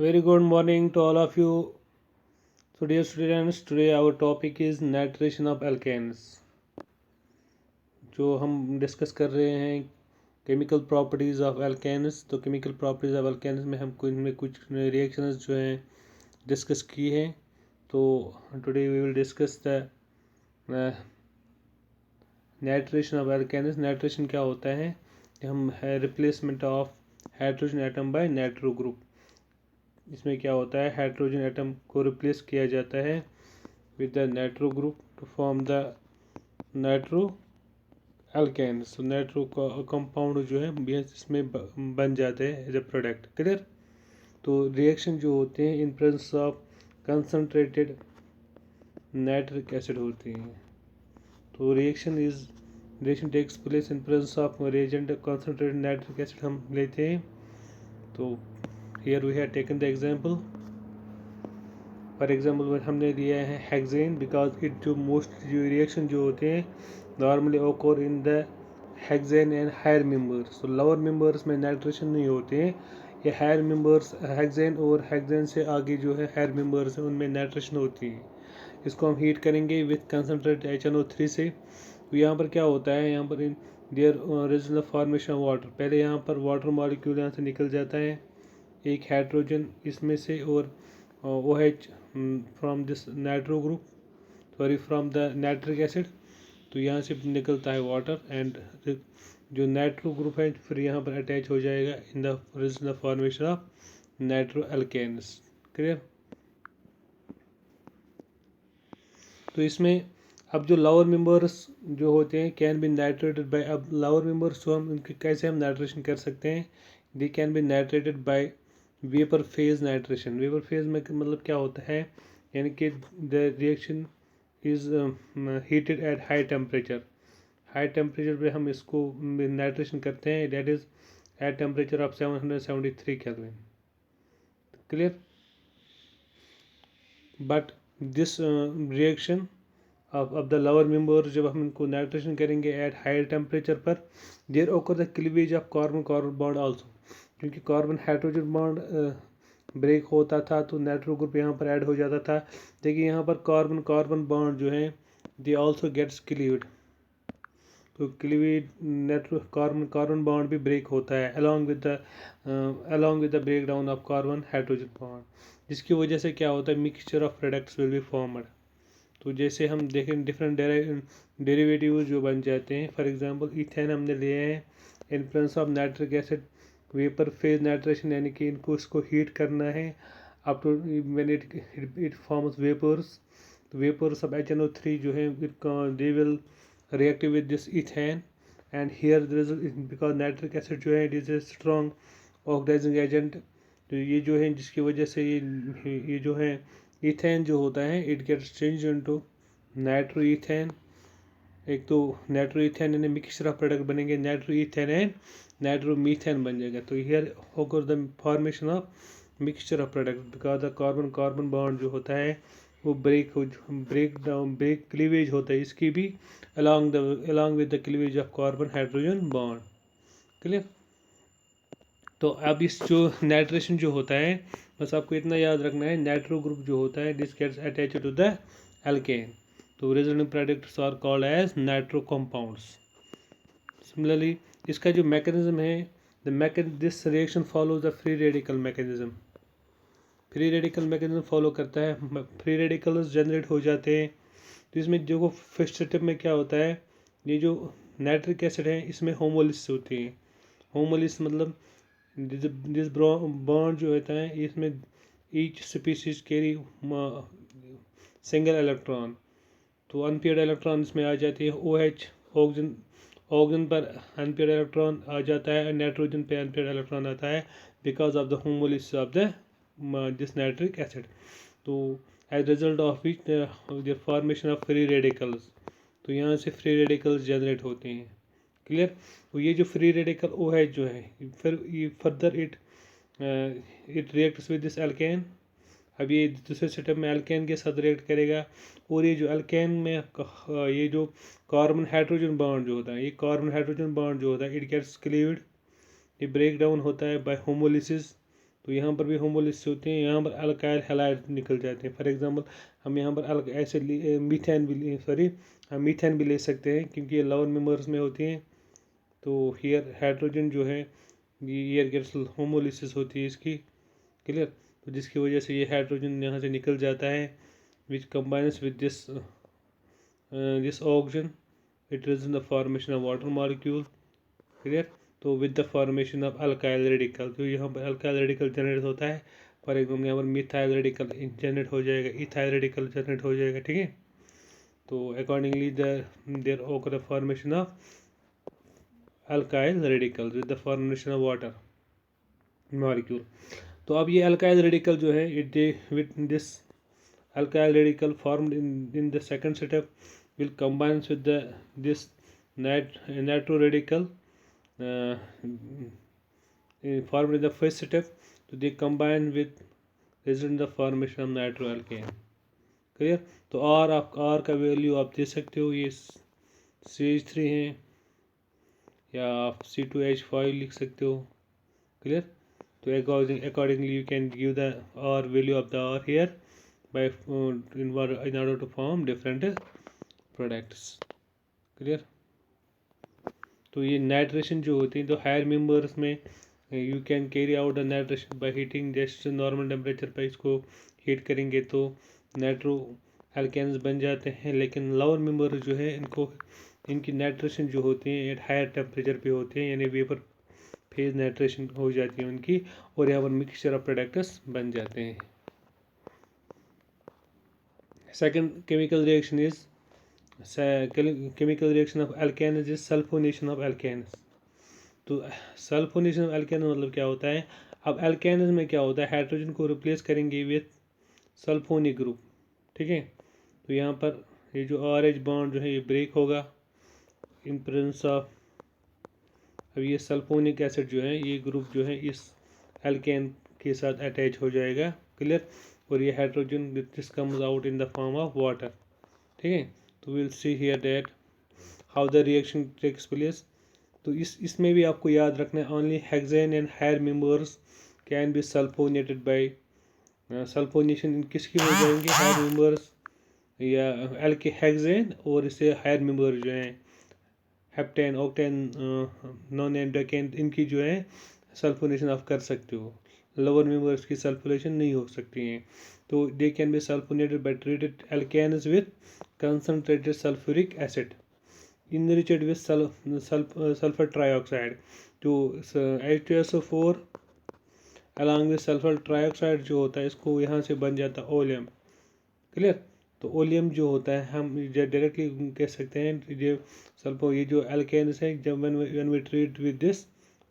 Very good morning to all of you. So, dear students, today our topic is nitration of alkanes. जो हम discuss कर रहे हैं chemical properties of alkanes. तो chemical properties of alkanes में हम कुछ रिएक्शंस जो हैं डिस्कस की हैं. तो today we will discuss the nitration of alkanes. Nitration क्या होता है? हम है replacement of hydrogen atom by nitro group. इसमें क्या होता है, हाइड्रोजन एटम को रिप्लेस किया जाता है with the nitro group to form the nitro alkanes. तो नाइट्रो कंपाउंड जो है इसमें बन जाते हैं एज अ प्रोडक्ट. क्लियर? तो रिएक्शन जो होते हैं in presence of concentrated nitric acid होती हैं. तो reaction takes place in presence of reagent concentrated nitric acid हम लेते हैं. तो here we have taken the example. For example हमने लिया है हेक्सेन, बिकॉज इट जो मोस्ट जो रिएक्शन जो होते हैं normally occur in the hexane and higher members. तो लोअर मेंबर्स में नाइट्रेशन नहीं होते हैं. ये हायर मेंबर्स हेक्सेन और हेक्सेन से आगे जो है हायर मेंबर्स हैं उनमें नाइट्रेशन होती है. इसको हम हीट करेंगे विथ कंसनट्रेट HNO3 से. तो यहाँ पर क्या होता है, यहाँ पर their original formation of water. पहले यहाँ पर वाटर मॉलिक्यूल यहाँ से निकल जाता है, एक हाइड्रोजन इसमें से और OH from this nitro group, sorry from the nitric acid. तो यहाँ से निकलता है वाटर एंड जो नाइट्रो ग्रुप है फिर यहाँ पर अटैच हो जाएगा in the formation of nitro alkanes. Clear? तो इसमें अब जो लोअर मेंबर्स जो होते हैं कैन बी नाइट्रेटेड बाय. अब लोअर मेंबर्स जो हम उनके कैसे हम नाइट्रेशन कर सकते हैं, they can be nitrated by vapour phase nitration. Vapour phase में मतलब क्या होता है, यानी कि the reaction is heated at high temperature. High temperature पे हम इसको नाइट्रेशन करते हैं, that is at temperature of 773 kelvin. Clear? But this reaction अब द लोअर मेंबर जब हम इनको नाइट्रेशन करेंगे एट हायर टेम्परेचर पर, देयर ओकर the cleavage of carbon carbon bond also. क्योंकि कार्बन हाइड्रोजन बॉन्ड ब्रेक होता था तो नाइट्रो ग्रुप यहाँ पर ऐड हो जाता था. देखिए यहाँ पर कार्बन कार्बन बॉन्ड जो है दे आल्सो गेट्स क्लीव्ड. तो cleavage nitro carbon carbon bond भी ब्रेक होता है along with the break down of carbon hydrogen bond, जिसकी वजह से क्या होता है, mixture of products will be formed. तो जैसे हम देखें डिफरेंट डेरिवेटिव जो बन जाते हैं. फॉर एग्जांपल इथेन हमने लिए हैं in presence of nitric acid vapour phase nitration, यानी कि इनको इसको हीट करना है up to when it forms vapours. तो वेपर्स ऑफ HNO3 जो है they will react with this ethane and here because nitric acid जो है it is a strong oxidising agent. तो ये जो है जिसकी वजह से ये जो है इथेन जो होता है it gets change into nitro ethane. एक तो नाइट्रो इथेन यानी मिक्सचर ऑफ प्रोडक्ट बनेंगे, nitro ethane and nitro methane बन जाएगा. तो हियर होकर the formation of mixture of product because the carbon carbon bond जो होता है वो ब्रेक क्लीवेज होता है इसकी भी along with the cleavage of carbon hydrogen bond. Clear? तो अब इस जो नाइट्रेशन जो होता है बस आपको इतना याद रखना है, नाइट्रो ग्रुप जो होता है this gets attached to the alkene. तो resulting products are called as nitro compounds. Similarly इसका जो मैकेनिज्म है, this reaction follows the free radical mechanism. Free radical mechanism follow करता है, फ्री रेडिकल्स जनरेट हो जाते हैं. तो इसमें जो फर्स्ट स्टेप में क्या होता है, ये जो नाइट्रिक एसिड है इसमें होमोलिसिस होती है. होमोलिसिस मतलब दिस बॉन्ड जो होता है इसमें each species carry single electron. तो अनपेयर्ड इलेक्ट्रॉन इसमें आ जाती है. OH ऑक्सीजन पर अनपेयर्ड इलेक्ट्रॉन आ जाता है, नाइट्रोजन पे अनपेयर्ड इलेक्ट्रॉन आता है because of the homolysis of the this nitric acid. तो as result of which the formation of free radicals. तो यहाँ से फ्री रेडिकल्स जनरेट होते हैं. क्लियर? तो ये जो फ्री रेडिकल OH जो है फिर ये further it reacts with this alkane. अब ये दूसरे स्टेप में एल्केन के साथ रिएक्ट करेगा और ये जो एल्केन में ये जो कार्बन हाइड्रोजन बॉन्ड जो होता है, ये कार्बन हाइड्रोजन बॉन्ड जो होता है इट गेट्स क्लीव्ड. ये ब्रेक डाउन होता है बाय होमोलिसिस. तो यहाँ पर भी होमोलिसिस होते हैं, यहाँ पर अल्काइल हैलाइड निकल जाते हैं। फॉर एग्जांपल हम यहाँ पर ऐसे मीथेन भी हम मीथेन भी ले सकते हैं क्योंकि ये लोअर मेंबर्स में होती हैं। तो हियर हाइड्रोजन जो है ये एयर गैस होमोलिसिस होती है इसकी, क्लियर। तो जिसकी वजह से ये हाइड्रोजन यहाँ से निकल जाता है, which combines with this oxygen, it is in the formation of water molecule, clear. तो with the formation of alkyl radical, तो यहाँ पर अल्काइल रेडिकल जनरेट होता है। फॉर एग्जाम्पल यहाँ पर मिथाइल रेडिकल जनरेट हो जाएगा, इथाइल रेडिकल जनरेट हो जाएगा, ठीक है। तो अकॉर्डिंगली देयर ओकर the formation of alkyl radical with the formation of water molecule. तो अब ये अल्काइल रेडिकल जो है it with this alkyl radical formed in the second step will combine with this nitro radical formed in the first step. So they combine with result in the formation of nitroalkane, clear। तो R का value आप दे सकते हो, ये CH3 है या आप C2H5 लिख सकते हो, clear। तो accordingly you can give the R value of the R here by in order to form different products, clear। तो ये नाइट्रेशन जो होती है, तो हायर मेंबर्स में you can carry out the nitration by heating, जैसे normal temperature पर इसको हीट करेंगे तो नाइट्रो एल्केन्स बन जाते हैं। लेकिन लोअर मेंबर जो है इनकी नाइट्रेशन जो होती है एट हायर टेम्परेचर पे होते हैं, यानी वेपर फेज नाइट्रेशन हो जाती है उनकी, और यहाँ पर मिक्सचर ऑफ प्रोडक्ट्स बन जाते हैं। Second chemical reaction is chemical reaction of alkanes is sulfonation of alkanes। तो सल्फोनेशन ऑफ एल्केन मतलब क्या होता है, अब एल्केन्स में क्या होता है, हाइड्रोजन को रिप्लेस करेंगे विथ सल्फोनिक ग्रुप, ठीक है। तो यहाँ पर ये जो RH बॉन्ड जो है ये ब्रेक होगा इन प्रेजेंस ऑफ, अब ये सल्फोनिक एसिड जो है ये ग्रुप जो है इस एल्केन के साथ अटैच हो जाएगा, क्लियर। और ये hydrogen this comes out in the form of water, ठीक है। तो will see here that how the reaction takes place. तो इसमें भी आपको याद रखना है, only hexane and higher members can be sulphonated by sulphonation किसकी हो जाएंगे, हायर मेंबर्स या हेक्सेन और इससे हायर मेंबर जो हैं हेप्टेन ऑक्टेन नॉन एंडोकेन, इनकी जो है सल्फोनेशन आप कर सकते हो, लोअर मेंबर्स की सल्फोनेशन नहीं हो सकती हैं। तो they can be sulphonated by treated alkanes with concentrated sulphuric acid enriched with sulfur trioxide। तो H2SO4 along with sulphur trioxide जो होता है इसको यहाँ से बन जाता है ओलियम, क्लियर। तो ओलियम जो होता है हम डायरेक्टली कह सकते हैं ये जो एल्केन्स है, जब when we treat with this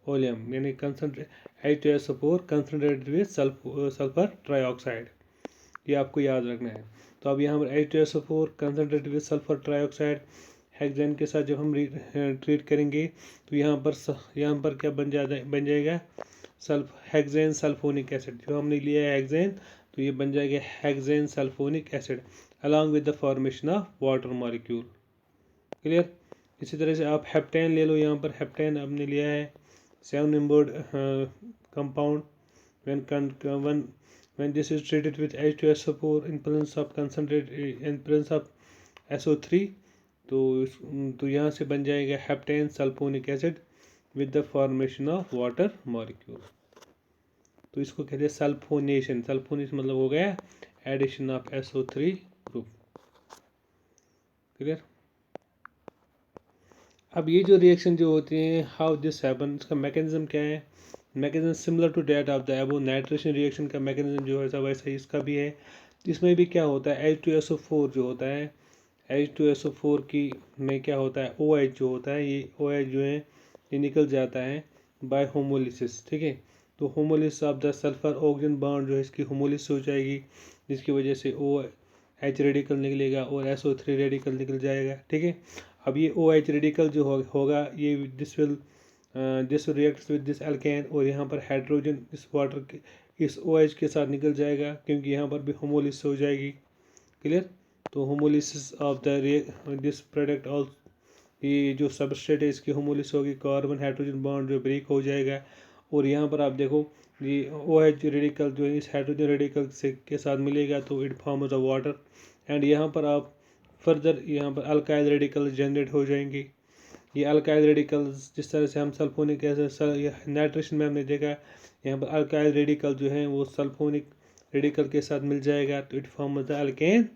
oleum यानी H2SO4 concentrated with sulphur trioxide, ये आपको याद रखना है। तो अब यहाँ पर H2SO4 concentrated with sulphur trioxide hexane के साथ जब हम ट्रीट करेंगे तो यहाँ पर क्या बन जाएगा हेक्सेन सल्फोनिक एसिड, जो हमने लिया है हेक्सेन तो ये बन जाएगा hexane sulphonic acid along with the formation of water molecule, clear. इसी तरह से आप हेप्टेन ले लो, यहाँ पर हेप्टेन आपने लिया है 7 membered compound, when this is treated with H2SO4 in presence of concentrate in presence of SO3 तो यहाँ से बन जाएगा heptane sulphonic acid with the formation of water molecule. तो इसको कहते हैं सल्फोनेशन। सल्फोनेशन मतलब हो गया addition of SO3 group, clear. अब ये जो रिएक्शन जो होती हैं हाउ दिस हैपन, इसका मैकेनिज्म क्या है, mechanism similar to that of the above nitration reaction का मैकेनिज्म जो है वैसा ही इसका भी है। इसमें भी क्या होता है H2SO4 जो होता है H2SO4 की में क्या होता है OH जो होता है, ये OH जो है ये निकल जाता है बाय होमोलिसिस, ठीक है। तो homolysis of the sulphur oxygen bond जो है इसकी होमोलिसिस हो जाएगी, जिसकी वजह से OH रेडिकल निकलेगा और SO3 रेडिकल निकल जाएगा, ठीक है। अब ये OH रेडिकल जो होगा ये this reacts with this alkane, और यहाँ पर हाइड्रोजन इस वाटर के इस OH के साथ निकल जाएगा क्योंकि यहाँ पर भी होमोलिसिस हो जाएगी, क्लियर। तो homolysis of the this product all, ये जो सबस्ट्रेट है इसकी होमोलिसिस होगी, कार्बन हाइड्रोजन बॉन्ड जो ब्रेक हो जाएगा। और यहाँ पर आप देखो ये OH रेडिकल जो है इस हाइड्रोजन रेडिकल से के साथ मिलेगा तो it forms a water. And यहाँ पर आप फर्दर यहाँ पर अल्काइल रेडिकल जनरेट हो जाएंगे। ये अल्काइल रेडिकल्स जिस तरह से हम सल्फोनिक एसिड नाइट्रेशन में हमने देखा, यहाँ पर अल्काइल रेडिकल जो है वो सल्फोनिक रेडिकल के साथ मिल जाएगा तो it form the alkane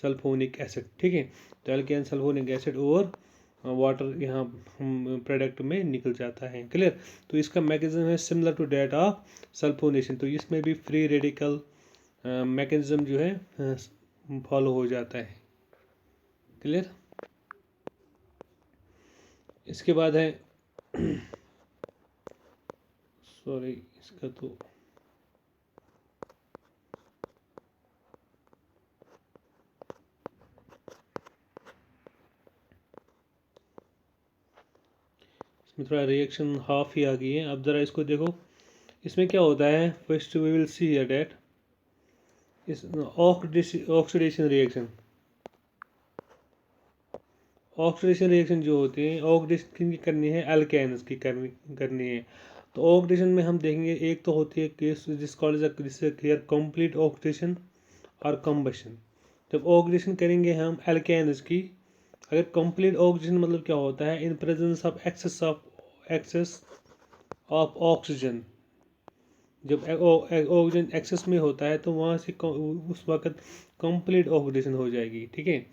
sulphonic acid. ठीक है, तो अल्केन सल्फोनिक एसिड और वाटर यहाँ प्रोडक्ट में निकल जाता है। क्लियर। तो इसका मैकेनिज्म है similar to that of sulphonation, तो इसमें भी फ्री रेडिकल मैकेनिज्म जो है फॉलो हो जाता है। क्लियर। इसके बाद है सॉरी इसका तो इसमें थोड़ा रिएक्शन हाफ ही आ गई है। अब ज़रा इसको देखो, इसमें क्या होता है। First we will see here that इस ऑक्सीडेशन रिएक्शन। ऑक्सीडेशन रिएक्शन जो होती है, ऑक्सीडेशन किनकी करनी है, अल्केन्स की करनी है। तो ऑक्सीडेशन में हम देखेंगे एक तो होती है केस जिस कॉल्ड हियर कंप्लीट ऑक्सीडेशन और कंबशन। जब ऑक्सीडेशन करेंगे हम अल्केन्स की, अगर कंप्लीट ऑक्सीडेशन मतलब क्या होता है, in presence of excess of oxygen. जब ऑक्सीजन एक्सेस में होता है तो वहाँ से उस वक्त कंप्लीट ऑक्सीडेशन हो जाएगी। ठीक है,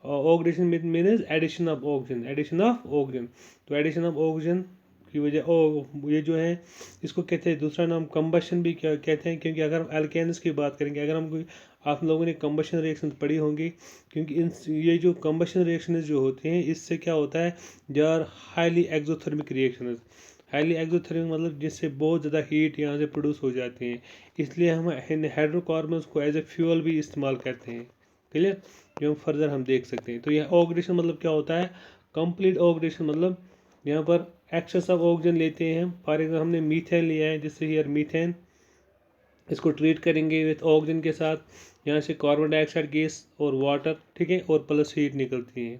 oxidation means addition of oxygen, addition of oxygen. तो एडिशन ऑफ ऑक्सीजन की वजह ये जो है इसको कहते हैं, दूसरा नाम कंबशन भी क्या कहते हैं, क्योंकि अगर हम एल्केन्स की बात करेंगे, अगर हम आप लोगों ने कंबशन रिएक्शन पढ़ी होंगी, क्योंकि इन ये जो कंबशन रिएक्शन जो होते हैं इससे क्या होता है, they are highly exothermic reaction. Highly exothermic मतलब जिससे बहुत ज़्यादा हीट यहाँ से प्रोड्यूस हो जाती हैं, इसलिए हम हाइड्रोकार्बन्स को एज ए फ्यूल भी इस्तेमाल करते हैं। क्लियर, जो हम फर्दर हम देख सकते हैं। तो यह ऑक्सीडेशन मतलब क्या होता है, कंप्लीट ऑक्सीडेशन मतलब यहाँ पर एक्सेस ऑफ ऑक्सीजन लेते हैं। फॉर एग्जाम्पल हमने मीथेन लिया है, जिससे हियर मीथेन, इसको ट्रीट करेंगे विथ ऑक्सीजन के साथ, यहाँ से कार्बन डाइऑक्साइड गैस और वाटर, ठीक है, और प्लस हीट निकलती है।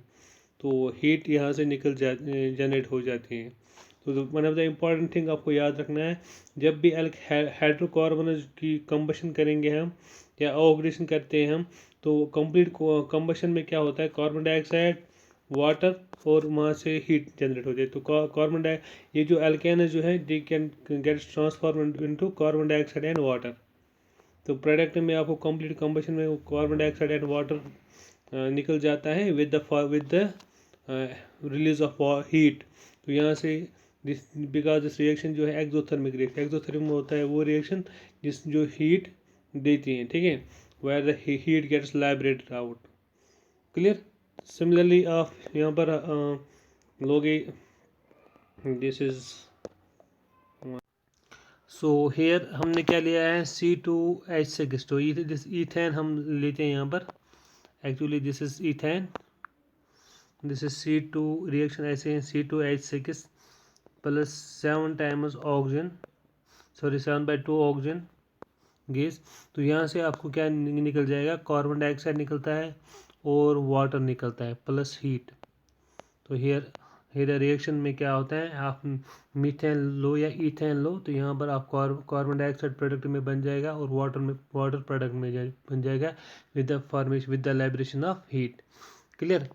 तो हीट यहाँ से जनरेट हो जाती है। तो one of the important thing आपको याद रखना है, जब भी हाइड्रोकार्बन की कंबशन करेंगे हम या ऑक्सीडेशन करते हैं हम, तो कंप्लीट कंबशन में क्या होता है, कार्बन डाइऑक्साइड, वाटर और वहाँ से हीट जनरेट हो जाए। तो कार्बन डाइ ये जो एल्केन जो है they can get transform into carbon dioxide and water. तो प्रोडक्ट में आपको कंप्लीट कंबशन में कार्बन डाइऑक्साइड एंड वाटर निकल जाता है with the release of heat. तो यहाँ से बिकॉज दिस रिएक्शन जो है एक्सोथर्मिक रिएक्शन, एक्सोथर्मिक होता है वो रिएक्शन जिस जो हीट देती है। ठीक है, where the heat gets liberated out. Clear. Similarly आप यहाँ पर लोगे, दिस इज सो हेयर हमने क्या लिया है, C2H6। तो दिस ईथेन हम लेते हैं यहाँ पर, actually this is ethane, this is C2 reaction ऐसे हैं, C2H6 plus 7 times oxygen, sorry 7/2 oxygen gas. तो यहाँ से आपको क्या निकल जाएगा, कार्बन डाइऑक्साइड निकलता है और वाटर निकलता है प्लस हीट। तो हेयर रिएक्शन में क्या होता है, आप मीथेन लो या ईथेन लो, तो यहाँ पर आप कार्बन डाइऑक्साइड प्रोडक्ट में बन जाएगा और वाटर प्रोडक्ट में बन जाएगा with the formation with the liberation of heat. Clear.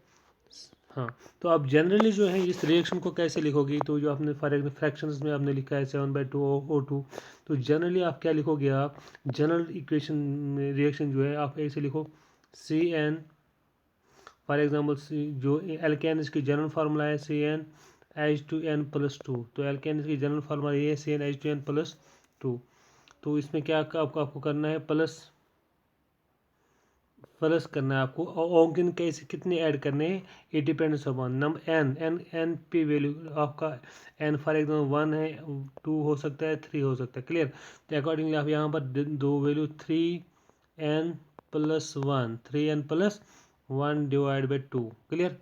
हाँ, तो आप जनरली जो है इस रिएक्शन को कैसे लिखोगे, तो जो आपने फॉर एग्जाम्पल फ्रैक्शंस में आपने लिखा है 7/2 O2, तो जनरली आप क्या लिखोगे, आप जनरल इक्वेशन में रिएक्शन जो है आप ऐसे लिखो, CN फॉर एग्जाम्पल जो एल्केन्स की जनरल फार्मूला है CnH2n+2। तो एल्केन्स की जनरल फार्मूला ये है CnH2n+2। तो इसमें क्या आपको करना है, प्लस करना है आपको। ऑक्सीजन कैसे कितने ऐड करने हैं, it depends upon number n पे वैल्यू आपका, एन फॉर एग्जाम्पल 1 है, 2 हो सकता है, 3 हो सकता है। क्लियर। तो अकॉर्डिंगली आप यहाँ पर दो value 3n+1 3n+1 divide by 2। Clear.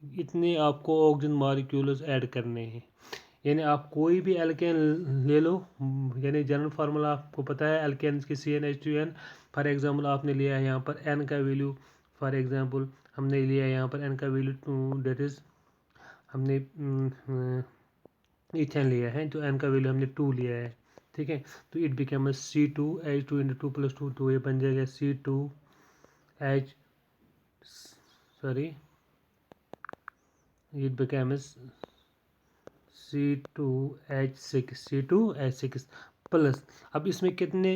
इतने आपको ऑक्सीजन मॉलिक्यूल्स ऐड करने हैं। यानी आप कोई भी एल्केन ले लो, यानी जनरल फार्मूला आपको पता है एल्केन की CnH2n। फॉर एग्जांपल आपने लिया है यहाँ पर n का वैल्यू, फॉर एग्जांपल हमने लिया है यहाँ पर n का वैल्यू 2, डेट इज हमने इथेन लिया है तो n का वैल्यू हमने 2 लिया है। ठीक है। तो इट बिकम C2H2 इंटू 2 + 2, तो ये बन जाएगा C2H, sorry, it become C2H6 plus, अब इसमें कितने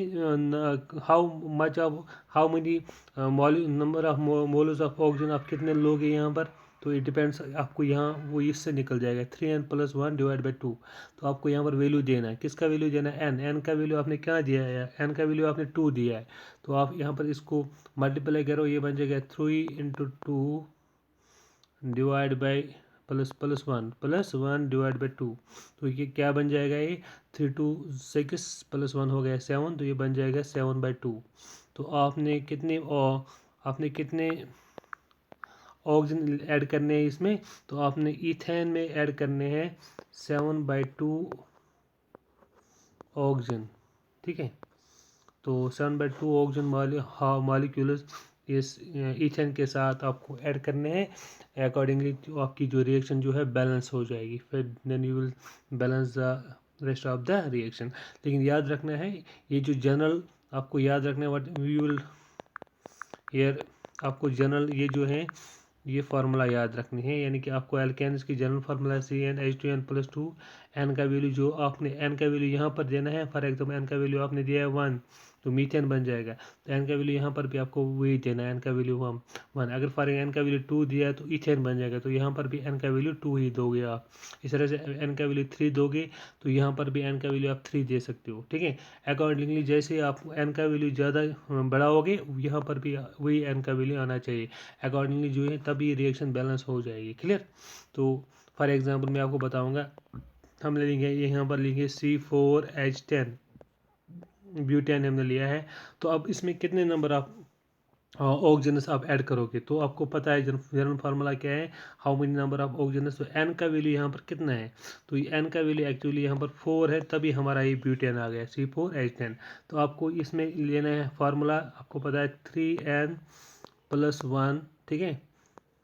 how many number of moles of oxygen आप कितने लोगे यहाँ पर, तो इट डिपेंड्स, आपको यहाँ वो इससे निकल जाएगा 3n + 1 / 2। तो आपको यहाँ पर वैल्यू देना है, किसका वैल्यू देना है, n का वैल्यू आपने क्या दिया है, n का वैल्यू आपने 2 दिया है। तो आप यहाँ पर इसको मल्टीप्लाई करो, ये बन जाएगा 3 × 2 डिवाइड बाई +1 डिवाइड बाई 2। तो ये क्या बन जाएगा, ये 3 2 6 + 1 हो गया 7, तो ये बन जाएगा 7/2। तो आपने कितने ऑक्सीजन ऐड करने हैं इसमें, तो आपने इथेन में ऐड करने हैं 7/2 ऑक्सीजन, ठीक है। तो 7/2 ऑक्सीजन मॉलिक्यूल्स इस इथेन के साथ आपको ऐड करने हैं। अकॉर्डिंगली तो आपकी जो रिएक्शन जो है बैलेंस हो जाएगी, फिर then you will balance the rest of the reaction. लेकिन याद रखना है, ये जो जनरल आपको याद रखना है, व्हाट वी विल हियर, आपको जनरल ये जो है ये फार्मूला याद रखनी है, यानी कि आपको एल्केन्स की जनरल फार्मूला CnH2n + 2, n का वैल्यू जो आपने n का वैल्यू यहाँ पर देना है, फॉर एग्जाम्पल n का वैल्यू आपने दिया है 1, तो मीथेन बन जाएगा। तो n का वैल्यू यहाँ पर भी आपको वही देना है, n का वैल्यू 1। अगर फॉर n का वैल्यू 2 दिया है तो इथेन बन जाएगा, तो यहाँ पर भी n का वैल्यू 2 ही दोगे आप। इस तरह से n का वैल्यू 3 दोगे तो यहाँ पर भी n का वैल्यू आप 3 दे सकते हो, ठीक है। अकॉर्डिंगली जैसे आप n का वैल्यू ज़्यादा बढ़ाओगे, यहाँ पर भी वही n का वैल्यू आना चाहिए, अकॉर्डिंगली जो है तभी रिएक्शन बैलेंस हो जाएगी, क्लियर। तो फॉर एग्जांपल मैं आपको बताऊंगा, हम ले लेंगे यहाँ पर लेंगे C4H10 ब्यूटेन हमने लिया है। तो अब इसमें कितने नंबर ऑफ ऑक्सीजनस आप ऐड करोगे, तो आपको पता है जनरल फार्मूला क्या है, how many number of oxygenase. तो n का वैल्यू यहाँ पर कितना है, तो ये n का वैल्यू एक्चुअली यहाँ पर 4 है, तभी हमारा ये ब्यूटेन आ गया C4H10। तो आपको इसमें लेना है फार्मूला, आपको पता है 3n + 1, ठीक है,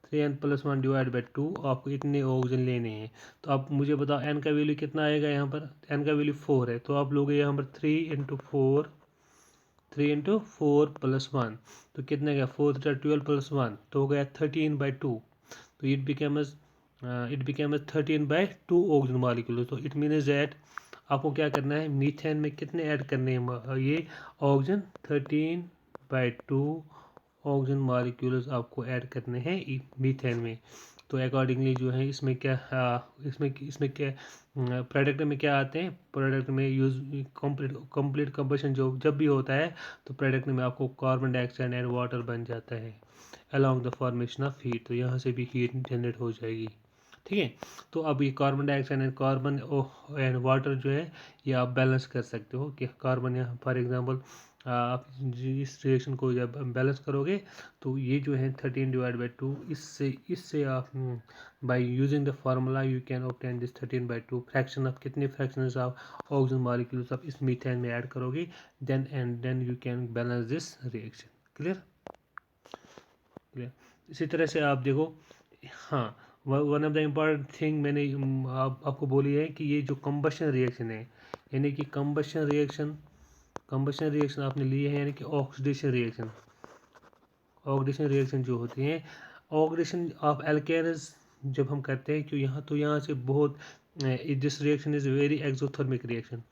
3n + 1 डिवाइड बाई 2, आपको इतने ऑक्सीजन लेने हैं। तो आप मुझे बताओ n का वैल्यू कितना आएगा, यहाँ पर n का वैल्यू 4 है, तो आप लोगे यहाँ पर 3 × 4 + 1, तो कितने का 4 × 12 + 1, तो हो गया 13/2। तो इट बिकेम 13/2 ऑक्सीजन मॉलिक्यूल। तो इट मीन्स दैट आपको क्या करना है, मीथेन में कितने ऐड करने हैं ये ऑक्सीजन, 13/2 ऑक्सीजन मॉलिक्यूल्स आपको ऐड करने हैं मीथेन में। तो अकॉर्डिंगली जो है इसमें क्या इसमें क्या प्रोडक्ट में क्या आते हैं, प्रोडक्ट में यूज कंप्लीट कंबशन जो जब भी होता है, तो प्रोडक्ट में आपको कार्बन डाइऑक्साइड एंड वाटर बन जाता है along the formation of heat. तो यहाँ से भी हीट जनरेट हो जाएगी, ठीक है। तो अब ये carbon dioxide and carbon and water जो है ये आप बैलेंस कर सकते हो कि कार्बन यहाँ फॉर एग्जांपल आप इस रिएक्शन को जब बैलेंस करोगे, तो ये जो है 13/2, इससे आप by using the formula you can obtain this 13/2 fraction of, कितने फ्रैक्शंस ऑफ ऑक्सीजन मॉलिक्यूल्स आप इस मीथेन में ऐड करोगे, then you can balance this reaction, clear. इसी तरह से आप देखो, हाँ, one of the important thing मैंने आपको बोली है कि ये जो कंबशन रिएक्शन है, यानी कि कंबशन रिएक्शन आपने लिए हैं, यानी कि ऑक्सीडेशन रिएक्शन जो होती हैं, ऑक्सीडेशन ऑफ एल्केन्स जब हम करते हैं, क्यों यहाँ से बहुत this reaction is very exothermic reaction.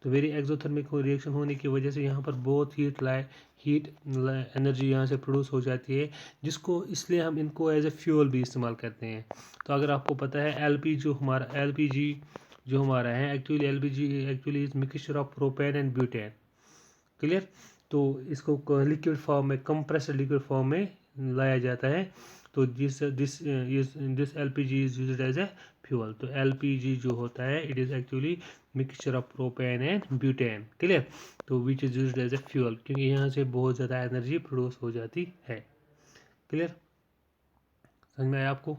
तो वेरी एक्सोथर्मिक रिएक्शन होने की वजह से यहाँ पर बहुत हीट एनर्जी यहाँ से प्रोड्यूस हो जाती है, जिसको इसलिए हम इनको एज ए फ्यूल भी इस्तेमाल करते हैं। तो अगर आपको पता है एलपीजी जो हमारा है, actually actually is mixture of propane and butane, clear. तो इसको लिक्विड फॉर्म में, कंप्रेस्ड लिक्विड फॉर्म में लाया जाता है। तो this LPG is used as a fuel. तो एलपीजी जो होता है, it is actually mixture of propane and butane, clear. तो which is used as a fuel, क्योंकि यहाँ से बहुत ज़्यादा एनर्जी प्रोड्यूस हो जाती है, क्लियर, समझ में आया आपको।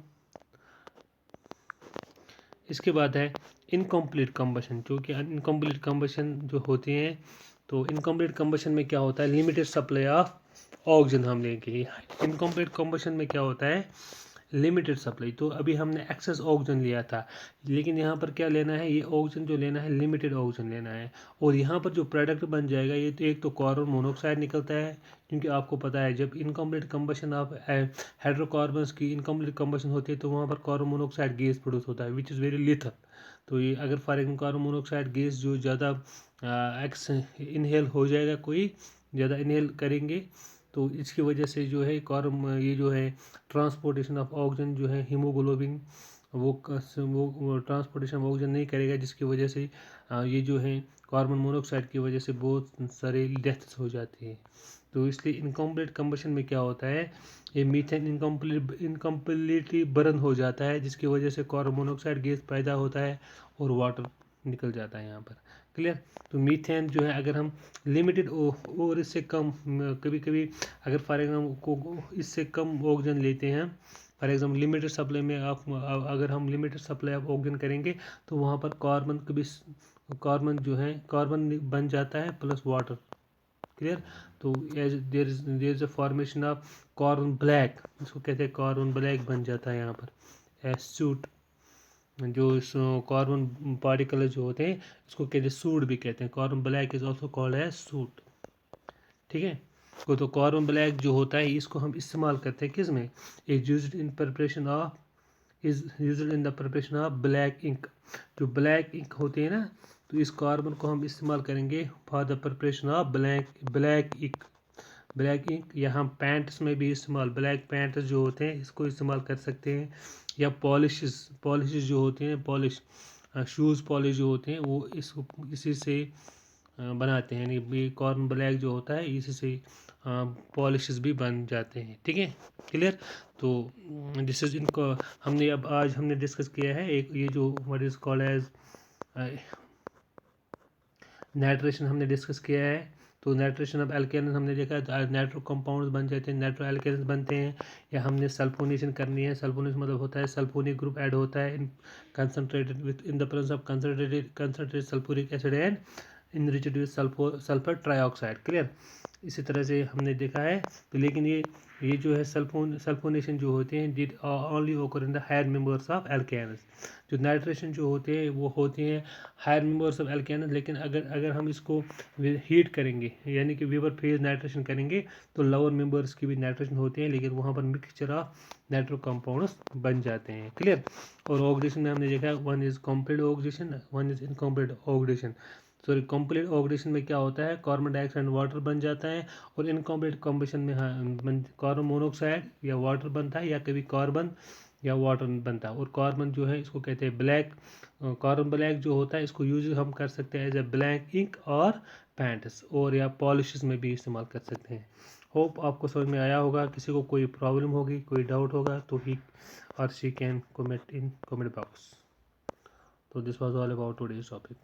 इसके बाद है इनकम्प्लीट कंबशन, जो कि इनकम्प्लीट कंबशन जो होती हैं, तो इनकम्प्लीट कंबशन में क्या होता है, लिमिटेड सप्लाई ऑफ ऑक्सीजन हम लेंगे। इनकम्प्लीट कंबशन में क्या होता है, लिमिटेड सप्लाई, तो अभी हमने एक्सेस ऑक्सीजन लिया था, लेकिन यहाँ पर क्या लेना है, ये ऑक्सीजन जो लेना है लिमिटेड ऑक्सीजन लेना है। और यहाँ पर जो प्रोडक्ट बन जाएगा ये तो एक तो कार्बन मोनोऑक्साइड निकलता है, क्योंकि आपको पता है जब इनकम्प्लीट कंबशन ऑफ हाइड्रोकार्बन्स की इनकम्प्लीट कंबशन होती है तो वहाँ पर कार्बन मोनोऑक्साइड गैस प्रोड्यूस होता है विच इज़ वेरी लिथल। तो ये अगर for example carbon monoxide gas जो ज़्यादा इनहेल हो जाएगा, कोई ज़्यादा इनहेल करेंगे तो इसकी वजह से जो है ये जो है ट्रांसपोर्टेशन ऑफ ऑक्सीजन जो है हीमोग्लोबिन वो ट्रांसपोर्टेशन ऑफ ऑक्सीजन नहीं करेगा, जिसकी वजह से ये जो है कार्बन मोनोऑक्साइड की वजह से बहुत सारे डेथ्स हो जाती है। तो इसलिए इनकम्प्लीट कंबशन में क्या होता है, ये मीथेन इनकम्प्लीटली बर्न हो जाता है, जिसकी वजह से कार्बन मोनोऑक्साइड गैस पैदा होता है और वाटर निकल जाता है यहाँ पर। क्लियर। तो मीथेन जो है अगर हम लिमिटेड और इससे कम, कभी कभी अगर फॉर एग्जाम्पल को इससे कम ऑक्सीजन लेते हैं, फॉर एग्जाम्पल लिमिटेड सप्लाई में आप अगर हम लिमिटेड सप्लाई ऑफ ऑक्सीजन करेंगे तो वहाँ पर कार्बन जो है कार्बन बन जाता है प्लस वाटर। क्लियर। तो as there is a formation of carbon black, इसको कहते हैं कार्बन ब्लैक बन जाता है यहाँ पर एज सूट। जो कार्बन पार्टिकल जो होते हैं इसको कहते हैं सूट भी कहते हैं, carbon black is also called as soot. ठीक है। तो कार्बन ब्लैक जो होता है इसको हम इस्तेमाल करते हैं किस में, is used in preparation of black ink. जो ब्लैक इंक होती है ना, तो इस कार्बन को हम इस्तेमाल करेंगे for the preparation of black ink. या हम पैंट्स में भी इस्तेमाल, ब्लैक पैंट्स जो होते हैं इसको इस्तेमाल कर सकते हैं। या पॉलिशेस जो होते हैं, शूज़ पॉलिश जो होते हैं वो इसी से बनाते हैं, यानी कार्बन ब्लैक जो होता है इसी से पॉलिशेस भी बन जाते हैं। ठीक है। क्लियर। तो दिस इज इनको हमने अब आज हमने डिस्कस किया है एक ये जो what is called as nitration हमने डिस्कस किया है। तो नाइट्रेशन ऑफ एल्केन्स हमने देखा है, नाइट्रो कंपाउंड्स बन जाते हैं, नाइट्रो एल्केन्स बनते हैं। या हमने सल्फोनेशन करनी है, सल्फोनेशन मतलब होता है सल्फोनिक ग्रुप ऐड होता है concentrated with in the presence of concentrated sulphuric acid and enriched with sulphur trioxide. Clear. इसी तरह से हमने देखा है। तो लेकिन ये जो है सल्फोनेशन जो होते हैं did only occur in the higher members of alkanes. जो नाइट्रेशन जो होते हैं वो होते हैं हायर मेंबर्स ऑफ एल्केन्स, लेकिन अगर हम इसको हीट करेंगे यानी कि वेपर फेज नाइट्रेशन करेंगे तो लोअर मेंबर्स की भी नाइट्रेशन होते हैं, लेकिन वहाँ पर मिक्सचर ऑफ नाइट्रो कंपाउंड्स बन जाते हैं। क्लियर। और ऑक्सीडेशन में हमने देखा one is complete oxidation, one is incomplete oxidation. Sorry, complete oxidation में क्या होता है, कार्बन डाइऑक्साइड वाटर बन जाता है, और इनकम्प्लीट कम्बशन में कार्बन मोनोऑक्साइड या वाटर बनता है, या कभी कार्बन या वाटर बनता है। और कार्बन जो है इसको कहते हैं ब्लैक, कार्बन ब्लैक जो होता है इसको यूज हम कर सकते हैं एज ए ब्लैक इंक और पैंट्स और या पॉलिशेस में भी इस्तेमाल कर सकते हैं। होप आपको समझ में आया होगा। किसी को कोई प्रॉब्लम होगी, कोई डाउट होगा तो he or she can comment in comment box. तो this was all about today's topic.